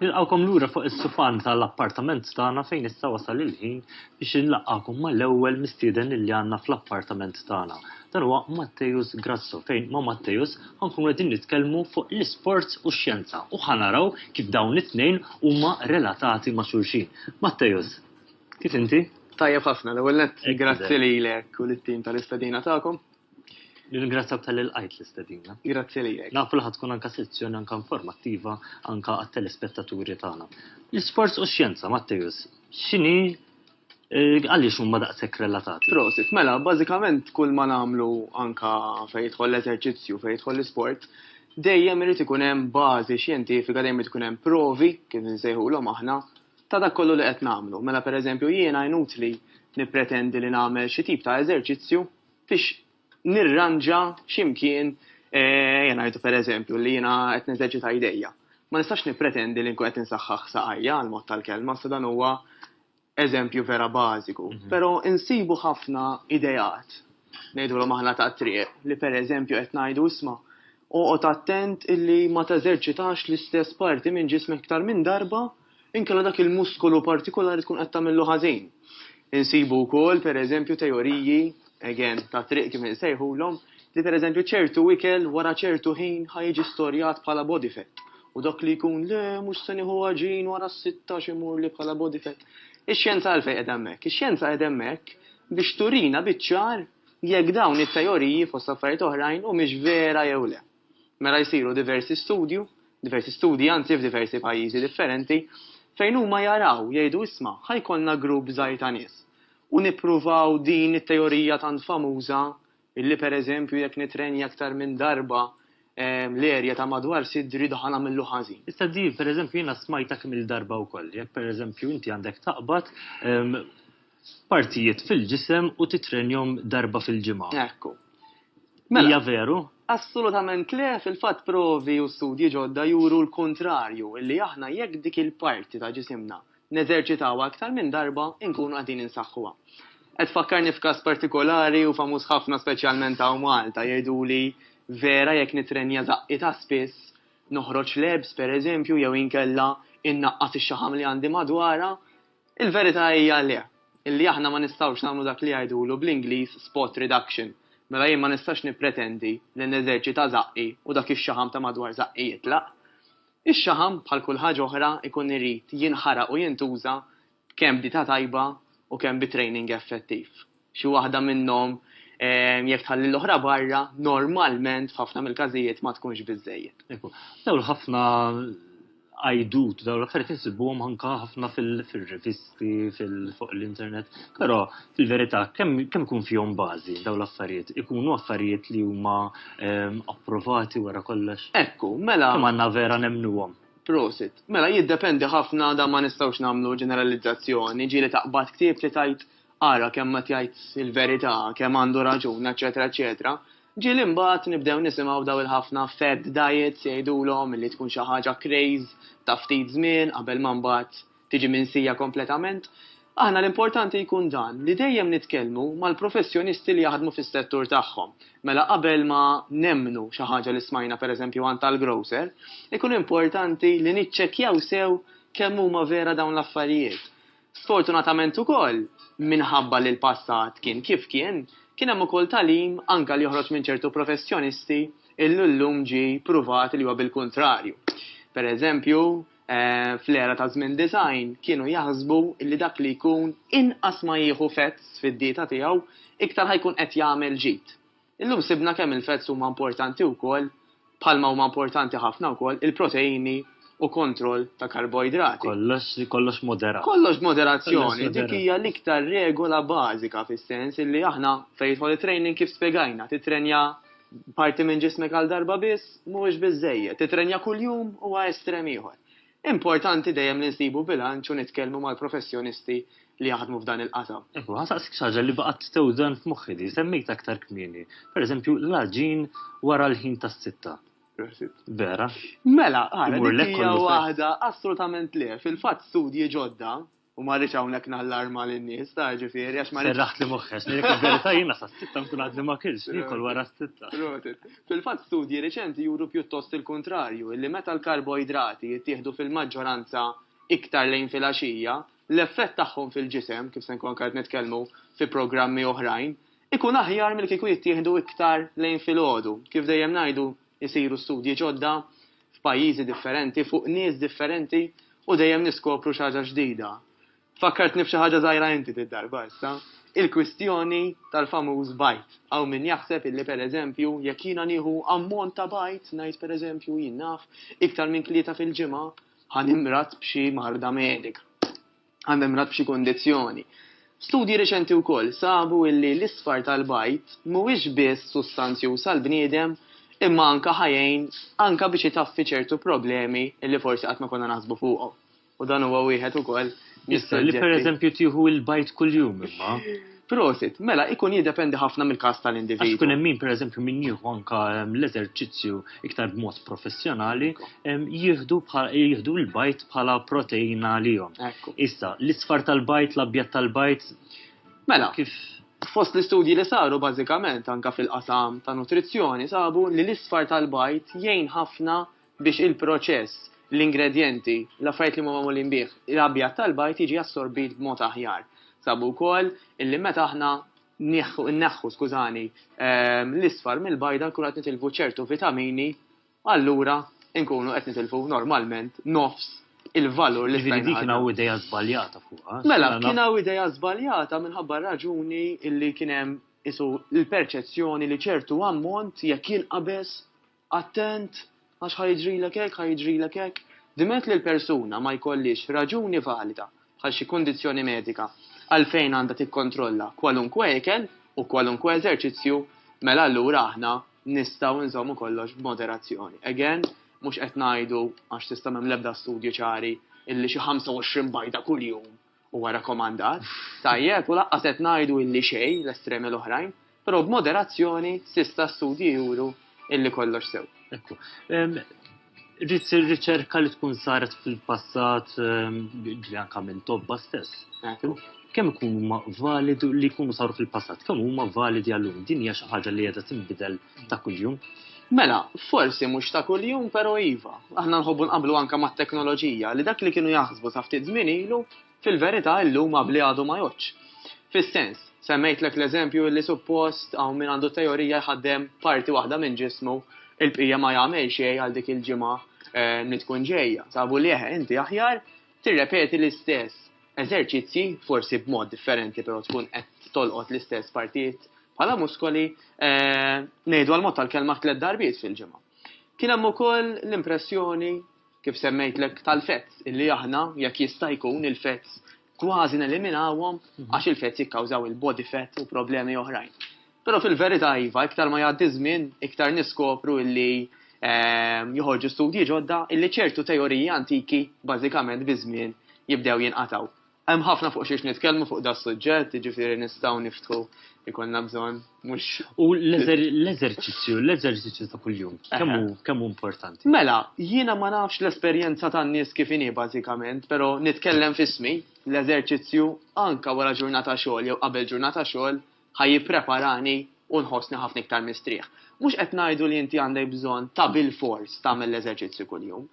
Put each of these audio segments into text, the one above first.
Nilqawkom lura fuq is-sufan tal-appartament tagħna fejn issa wasal il-ħin biex nilaqgħukom mal-ewwel mistieden li għandna fl-appartament tagħna. Dan huwa Mattejus Grasso fejn ma' Mattejus ħankunu qegħdin nitkellmu fuq l-isports u x-xjenza u ħanaraw kif dawn it-tnejn huma relatati ma' xulxin. Mattejus, kif inti? Tajjeb ħafna, l-ewwel nett grazzi lilek u lit-tim tal-istadina tagħkom. Ningrazzjak tal-ilqajt l-istedina. Grazzi lilek. Nafu li tkun anka sezzjoni anka informattiva anka għat-telespettaturi tagħna. L-isports u x-xjenza, Mattejus, x'inhi għaliex huma daqshekk relatati? Prosit, mela, bażikament kull ma nagħmlu anka fejn jidħol l-eżerċizzju, fejn jidħol l-isport, dejjem irid ikun hemm bażi xjentifika, dejjem irid ikun hemm provi, kif nsejħulhom aħna, ta' dak kollu li qed nagħmlu. Mela pereżempju jiena inutli nippretendi li nagħmel xi tip ta' eżerċizzju biex nirranġa x'imkien jena jgħidu pereżempju li jiena qed neżerċita jdejja. Ma nistax nippretendi li nkun qed insaħħaħ saqajja għal mod tal-kelma, sa dan huwa eżempju vera bażiku. Però insibu ħafna idejat. Ngħidulhom aħna ta' triq li pereżempju qed ngħidu isma' oqgħod attent illi ma teżerċitax l-istess parti minn ġismek iktar minn darba inkella dak il-muskolu partikolari tkun qed tagħmillu ħażin. Insibu wkoll pereżempju teoriji ta' triq kif insejħulhom li pereżempju ċertu ikel wara ċertu ħin ħajġi storjat bħala body fat. U dak li jkun le mhux se nieħu ħaġin wara 16 imur li bħala body fat. Ix-xjenza għalfejn qed hemmhekk. Ix-xjenza qed hemmhekk biex turina biċ-ċar jekk dawn it-teoriji fost affarijiet oħrajn u mhix vera jew le. Mela jsiru diversi studji anzi f'diversi pajjiżi differenti fejn huma jaraw jgħidu isma' ħajkollna grupp żgħir ta' nies. U nippruvaw din it-teorija tant famuża illi pereżempju jekk nitrenja aktar minn darba l-erja ta' madwar sidri daħal nagħmillu ħażin. Issa di pereżempju jiena smajtak mill-darba wkoll, jekk pereżempju inti għandek taqbad partijiet fil-ġisem u titrenjhom darba fil-ġimgħa. Ekku. Hija veru? Assolutament le, fil-fatt provi u studji ġodda juru l-kontrarju illi aħna jekk dik il-parti ta' ġisimna neżerċitaw aktar minn darba inkunu qegħdin insaħħuha. Qed fakkarni f'każ partikolari u famuż ħafna speċjalment hawn Malta jgħiduli vera jekk nitrenja żaqqieta spiss noħroġ lebs pereżempju jew inkella innaqqas ix-xaħam li għandi madwara. Il-verità hija le, illi aħna ma nistgħux nagħmlu dak li jgħidulu bl-Ingliż spot reduction. Mela jien ma nistax nippretendi li neżerċita żaqqi u dak ix-xaħam ta' madwar żaqqi jitlaq. Ix-xaħam bħal kull ħaġa oħra ikun irid jinħaraq u jintuża kemm b'dita tajba u kemm bi training effettiv. Xi waħda minnhom jekk tħalli l-oħra barra normalment f'ħafna mill-każijiet ma tkunx biżejjed. Dawn ħafna għajdut, dawn l-affarijiet insibuhom anke ħafna fil-revisti, fuq l-internet, però fil-verità kemm ikun fihom bażi dawn l-affarijiet? Ikunu affarijiet li huma approvati wara kollox? Ekku, mela. Kemm għandna vera nemmnuhom? Prosit. Mela jiddependi ħafna da ma nistgħux nagħmlu ġeneralizzazzjoni, ġieli taqbad ktieb li tajt ara kemm ma tgħid il-verità, kemm għandu raġun, eċetera, eċetera. Ġieli imbagħad nibdew nisimgħu daw il-ħafna fad diets jgħidulhom li tkun xi ħaġa craze ta' ftit żmien qabel ma mbagħad tiġi minsija kompletament. Aħna l-importanti jkun dan li dejjem nitkellmu mal-professjonisti li jaħdmu fis-settur tagħhom. Mela qabel ma nemmnu xi ħaġa li smajna pereżempju għand tal-grocer, ikun importanti li niċċekkjaw sew kemm huma vera dawn l-affarijiet. Sfortunatament ukoll minħabba li l-passat kien kif kien hemm ukoll tagħlim anke li joħroġ minn ċertu professjonisti illi llum ġie pruvat li huwa bil-kontrarju. Pereżempju, fl-era ta' żmien design kienu jaħsbu li dak li jkun inqas ma jieħu fats fid-dieta tiegħu iktar ħajkun qed jagħmel ġid. Illum sibna kemm il-fats huma importanti wkoll, bħalma huma importanti ħafna wkoll il-proteini u kontroll ta' karboidrati. Kollox moderat. Kollox moderazzjoni. Dik hija l-iktar regola bażika fis-sens illi aħna fejn jidħol it-training kif spjegajna, titrenja parti minn ġismek għal darba biss mhuwiex biżejjed, titrenja kuljum huwa estrem ieħor. Importanti dejjem li nsibu bilanċ u nitkellmu mal-professjonisti li jaħdmu f'dan il-qasam. Ħasaqsik xaġa li baqgħet tewdan f'moħħi di, semmejt aktar kmieni. Pereżempju l-aġin wara l-ħin tas-sitta. Vera? Mela, dik hija waħda assolutament le. Fil-fatt studji ġodda U ma rridx hawnhekk nallarma lin-nies ta' ġifieri għax ma rridx. Serraħt li moħħex, li verità jiena sa' sitta nkun għadli ma kilx, nikol wara s-sitta. Fil-fatt studji reċenti juru pjuttost il-kontrarju, illi meta l-karboidrati jittieħdu fil-maġġoranza iktar lejn filgħaxija, l-effett tagħhom fil-ġisem, kif se nkun kart nitkellmu fi programmi oħrajn, ikun aħjar mill kieku jittieħdu iktar lejn filgħodu. Kif dejjem ngħidu jsiru studji ġodda f'pajjiżi differenti, fuq nies differenti u dejjem niskopru xi ħaġa ġdida. Fakkartni f'xi ħaġa żgħira inti tid-darba issa, il-kwistjoni tal-famuż bajt. Hawn min jaħseb illi pereżempju jekk jiena nieħu ammont ta' bajt, ngħid pereżempju jien naf iktar minn tlieta fil-ġimgħa ħanimrat b'xi marda medika. Ħanimrat b'xi kondizzjoni. Studji reċenti wkoll sabu illi l-isfar tal-bajt mhuwiex biss sustanzjuż għall-bniedem imma anke ħajjin anke biex itaffi ċertu problemi illi forsi qatt ma konna naħsbu fuqhom. U dan huwa wieħed ukoll Issa li pereżempju tieħu l-bajt kuljum imma. Prosit, mela ikun jiddependi ħafna mill-każ Għax tal-individwu. kun hemm min pereżempju min jieħu anke l-eżerċizzju iktar b'mod professjonali jieħdu l-bajt bħala proteina għalihom. Ekku. Issa, l-isfar tal-bajt, l-abjad tal-bajt, Mela, kif fost l-istudji li saru bażikament anke fil-qasam ta' nutrizzjoni sabu li l-isfar tal-bajt jgħin ħafna biex il-proċess, l-ingredjenti, l-affarijiet li huma magħmulin bih, l-abjad tal-bajt jiġi assorbit b'mod aħjar. Sabu wkoll illi meta aħna nneħħu l-isfar mill-bajda nkunu qed nitilfu ċertu vitamini, allura nkunu qed nitilfu normalment nofs il-valur li ġifieri dik kien hawn idea żbaljata fuqha. Mela, kien hawn idea żbaljata minħabba raġuni illi kien hemm isu l-perċezzjoni li ċertu ammont jekk jinqabes attent għax ħajġrilek hekk. Dimet li l-persuna ma jkollix raġuni valida bħal xi kundizzjoni medika għalfejn għandha tikkontrolla kwalunkwe ekel u kwalunkwe eżerċizzju, mela allura aħna nistgħu nżommu kollox b'moderazzjoni. Again, mhux qed ngħidu għax tista' m'hemm l-ebda studju ċari illi xi 25 bajda kuljum huwa rakkomandat. Tajjeb, u laqqas qed ngħidu illi xejn l-estremi l-oħrajn, però b'moderazzjoni s'ista studji juru illi kollox sew. Ekku. Riċerka li tkun saret fil-passat li anka minn tobba stess. Ekku. Kemm ikunu validi li jkunu saru fil-passat, kemm huma validi għallum? Din hija xi ħaġa li qiegħda tinbidel ta' kuljum. Mela, forsi mhux ta' kuljum, però iva. Aħna nħobbu nqablu anke mat-teknoloġija li dak li kienu jaħsbu sa ftit żmien ilu fil-verità llum qabli għadu ma jgħodx. Fis-sens, semmejtlek l-eżempju li suppost hawn min għandu teorija jħaddem parti waħda minn ġismu il-bqija ma jagħmel xejn għal dik il-ġimgħa li tkun ġejja. Sabu li inti aħjar tirrepeti l-istess eżerċizzji forsi b'mod differenti però tkun qed tolqot l-istess partijiet bħala muskoli ngħidu għal mod tal-kelma 3 darbiet fil-ġimgħa. Kien hemm ukoll l-impressjoni kif semmejtlek tal-fetts illi aħna jekk jista' jkun il-fetts kważi neliminawhom għax il-fetts jikkawżaw il-body fat u problemi oħrajn. Però fil-verità iva, iktar ma jgħaddi żmien, iktar niskopru illi joħorġu studji ġodda illi ċertu teoriji antiki bażikament biżmien jibdew jinqataw. Hemm ħafna fuq xiex nitkellmu fuq da suġġett, jiġifieri nistgħu niftħu ikollna bżonn mhux. U l-eżerċizzju ta' kuljum, kemm hu importanti? Mela, jiena ma nafx l-esperjenza tan-nies kif inhi bażikament, però nitkellem f'ismi l-eżerċizzju anke wara ġurnata xogħol jew qabel ġurnata xogħol ħajjippreparani u nħossni ħafna iktar mistrieħ. Mhux qed ngħidu li inti għandek bżonn ta' bil-fors tagħmel l-eżerċizzju kuljum,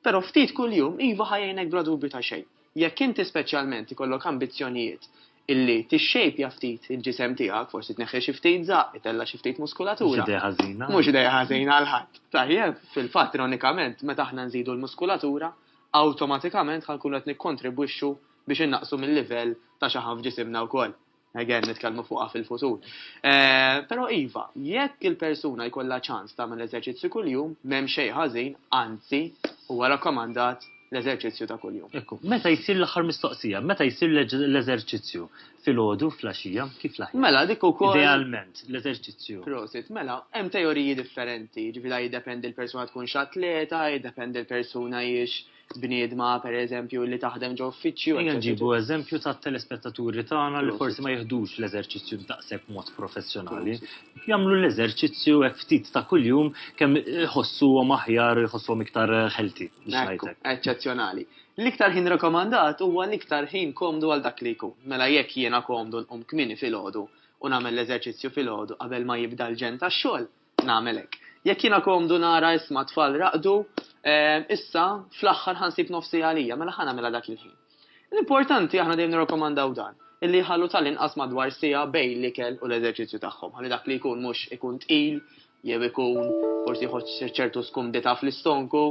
però ftit kuljum iva ħajjejnek bla dubju ta' xejn. Jekk inti speċjalment ikollok ambizzjonijiet illi tixxejpja ftit il-ġisem tiegħek, forsi tneħħi xi ftit żaq, itella xi ftit muskulatura. Idea ħażina. Mhux idea ħażina għal ħadd. Tajjeb, fil-fatt ironikament meta aħna nżidu l-muskulatura, awtomatikament ħankunu qed nikkontribwixxu biex innaqsu mill-livell ta' xi ħadd f'ġisimna wkoll. Again, nitkellmu fuqha fil-futur. Però iva, jekk il-persuna jkollha ċans tagħmel eżerċizzju kuljum, m'hemm xejn ħażin, anzi huwa rakkomandat l-eżerċizzju ta' kuljum. Ekku, meta jsir l-aħħar mistoqsija, meta jsir l-eżerċizzju fil-għodu, fl-għaxija, kif l-aħjar? Mela, dik ukoll. Idealment, l-eżerċizzju. Prosit, mela, hemm teoriji differenti, ġifieri jiddependi l-persuna tkun x'atleta, jiddependi l-persuna jiex bniedma pereżempju li taħdem ġo uffiċċju. Ejja nġibu eżempju ta' telespettaturi tagħna li forsi ma jeħdux l-eżerċizzju daqshekk mod professjonali. Jagħmlu l-eżerċizzju hekk ftit ta' kuljum kemm iħossuhom aħjar, iħossuhom iktar healthy biex ngħidlek. Eċċezzjonali. L-iktar ħin rekomandat huwa l-iktar ħin komdu għal dak li jkun. Mela jekk jiena komdu nqum kmieni filgħodu u nagħmel l-eżerċizzju filgħodu qabel ma jibda l-ġen tax-xogħol, nagħmel hekk. Jekk jiena komdu nara isma' tfal raqdu, issa fl-aħħar ħansib nofsi għalija, mela ħa nagħmilha dak il-ħin. L-importanti aħna dejjem nirrekomandaw dan, illi ħallu tal-inqas madwar siegħa bejn l-ikel u l-eżerċizzju tagħhom. Ħalli dak li jkun mhux ikun tqil, jew ikun forsi jħoss ċertu skumdita fl-istonku,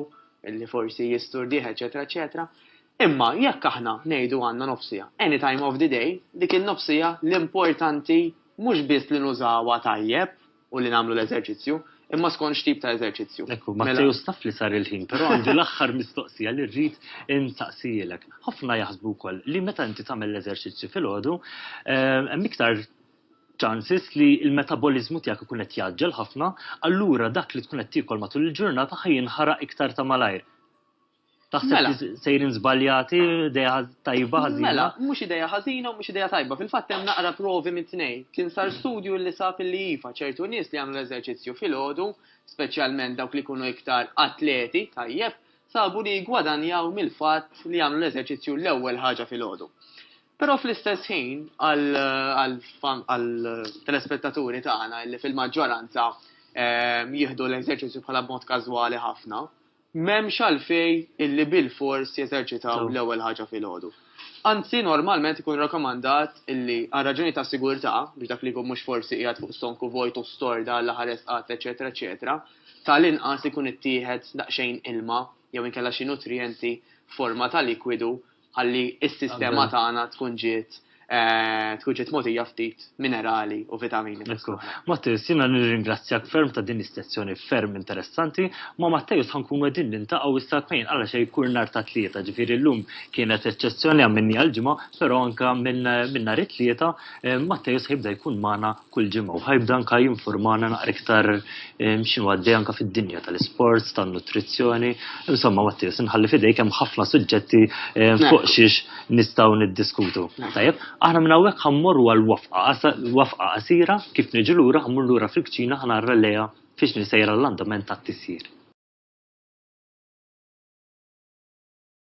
illi forsi jisturdih, eċetera, eċetera. Imma jekk aħna ngħidu għandna nofsija, any time of the day, dik il-nofsija l-importanti mhux biss li nużawha tajjeb u li nagħmlu l-eżerċizzju, imma skont x'tip ta' eżerċizzju. Ekku, Matteo staf li sar il-ħin, però għandi l-aħħar mistoqsija li rrid insaqsijilek. Ħafna jaħsbu wkoll li meta inti tagħmel l-eżerċizzju filgħodu, hemm iktar chances li l-metabolizmu tiegħek ikun qed jaġġel ħafna, allura dak li tkun qed tiekol matul il-ġurnata ħajinħaraq iktar ta' malajr. Taħseb sejrin żbaljati, idea tajba ħażina? Mela, mhux idea ħażina u mhux idea tajba. Fil-fatt hemm naqra provi minn tnejn. Kien sar studju li sab li iva ċertu nies li għamlu l-eżerċizzju filgħodu, speċjalment dawk li jkunu iktar atleti tajjeb, sabu li jgwadanjaw mill-fatt li għamlu l-eżerċizzju l-ewwel ħaġa filgħodu. Però fl-istess ħin għal telespettaturi tagħna li fil-maġġoranza jieħdu l-eżerċizzju bħala b'mod każwali ħafna, m'hemmx għalfej illi bil-fors jeżerċitaw l-ewwel ħaġa filgħodu. Anzi, normalment ikun rakkomandat illi għal raġuni ta' sigurtà biex dak li jkun mhux forsi qiegħed fuq stonku vojt u storda l ħares qatt, eċetera, eċetera, tal-inqas ikun ittieħed daqsxejn ilma jew inkella xi nutrijenti forma ta' likwidu ħalli s-sistema tagħna tkun ġiet mogħtija ftit minerali u vitamini. Matteus, jiena nirringrazzjak ferm ta' din is-sezzjoni ferm interessanti, ma Matteus ħankunu qegħdin nintaqgħu issa kmejn għal xejn jkun nhar ta' tlieta, ġifieri llum kienet eċċezzjoni għamminni għall-ġimgħa, però anke minn nhar it-tlieta Matteus ħibda jkun magħna kull ġimgħa u ħajbda anke jinformana naqra iktar x'inhu għaddej anke fid-dinja tal-isports, tan-nutrizzjoni. Insomma, Matteus, inħalli f'idejk hemm ħafna suġġetti fuq xiex nistgħu niddiskutu. Tajjeb, aħna minn hawnhekk ħammorru għal wafqa qasira kif niġu lura ħammur lura fil-kċina ħanarra lejha fiex nisejra l-andament tat-tisjir.